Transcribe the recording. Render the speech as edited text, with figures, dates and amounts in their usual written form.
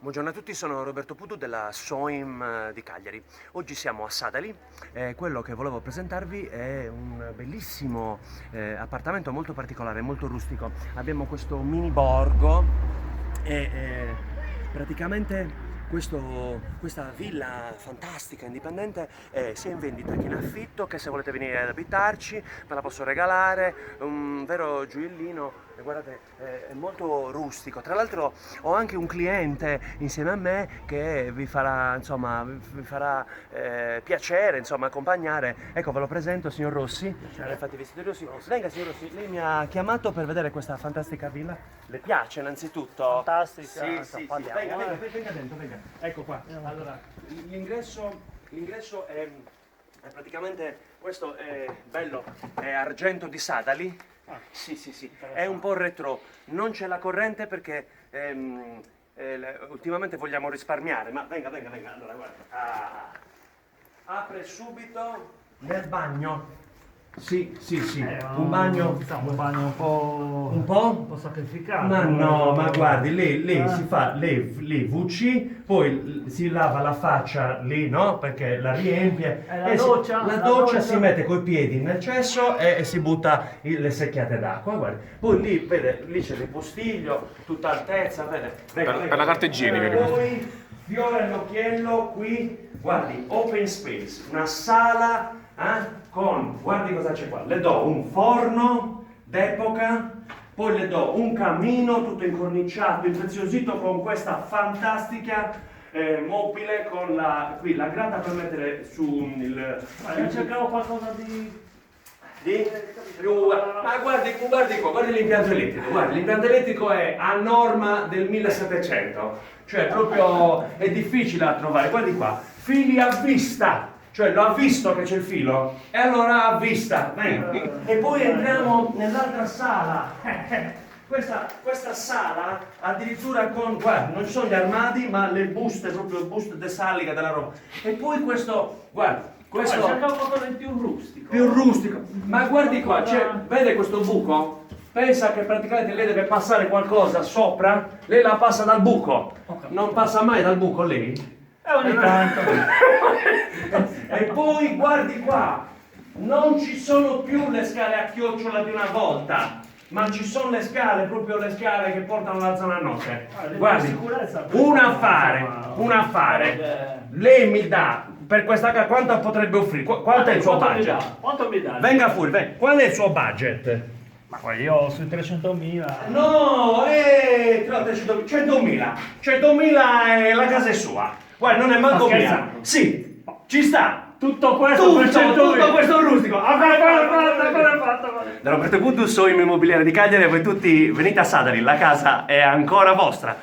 Buongiorno a tutti, sono Roberto Pudu della Soim di Cagliari. Oggi siamo a Sadali e quello che volevo presentarvi è un bellissimo appartamento molto particolare, molto rustico. Abbiamo questo mini borgo e praticamente questa villa fantastica, indipendente, è sia in vendita che in affitto, che se volete venire ad abitarci ve la posso regalare, un vero gioiellino. E guardate, è molto rustico. Tra l'altro ho anche un cliente insieme a me che vi farà, insomma, vi farà piacere, insomma, accompagnare. Ecco, ve lo presento, signor Rossi. Infatti, vestito Rossi. Venga, signor Rossi, lei mi ha chiamato per vedere questa fantastica villa. Le piace innanzitutto? Fantastica, Sì, sì, sì. parliamo, Venga dentro, venga. Ecco qua. Allora, l'ingresso è praticamente, questo è bello, è argento di Sadali. Sì, sì, sì, è un po' retro, non c'è la corrente perché ultimamente vogliamo risparmiare, ma venga, allora guarda, apre subito nel bagno. Sì, un bagno. Diciamo, un bagno un po'. Un po'? Un po' sacrificato. Ma no, ma guardi, lei si fa lei WC, poi si lava la faccia lì, no? Perché la riempie. La e doccia, la la doccia doccia. si mette coi piedi nel cesso e si butta le secchiate d'acqua, guardi. Poi lì, vede, lì c'è il postiglio, tutta altezza, vede. Per la carta igienica. Poi, fiore all'occhiello, qui, guardi, open space, una sala. Guardi cosa c'è qua, le do un forno d'epoca, poi le do un camino tutto incorniciato, impreziosito con questa fantastica mobile con qui la grata per mettere su il... Io cercavo qualcosa di. Ma guardi qua, guardi l'impianto elettrico, guardi, l'impianto elettrico è a norma del 1700, cioè proprio è difficile da trovare, guardi qua, fili a vista. Cioè lo ha visto che c'è il filo e allora a vista. E poi entriamo nell'altra sala. Questa sala addirittura con, guarda, non ci sono gli armadi ma le buste, proprio buste de salica della roba. E poi questo, guarda, questo Cercavo qualcosa di più rustico. più rustico. Ma guardi qua, vede questo buco? Pensa che praticamente lei deve passare qualcosa sopra, lei la passa dal buco. Non passa mai dal buco lei? Ogni tanto. E poi guardi qua, non ci sono più le scale a chiocciola di una volta, ma ci sono le scale, proprio le scale che portano alla zona notte. Guardi, un affare. Lei mi dà per questa casa quanto potrebbe offrire? Quanto è il suo budget? Quanto mi dai? Venga fuori, venga. Qual è il suo budget? Ma guarda, io ho sui 300.000. No, 100.000. 100.000 e la casa è sua. Guarda, non è manco Ma mia. scherzando? Sì, ci sta. Tutto questo per 100.000. Tutto questo rustico. Fatto. Da Roberto Pudu, Soim Immobiliare di Cagliari, e voi tutti venite a Sadali, la casa è ancora vostra.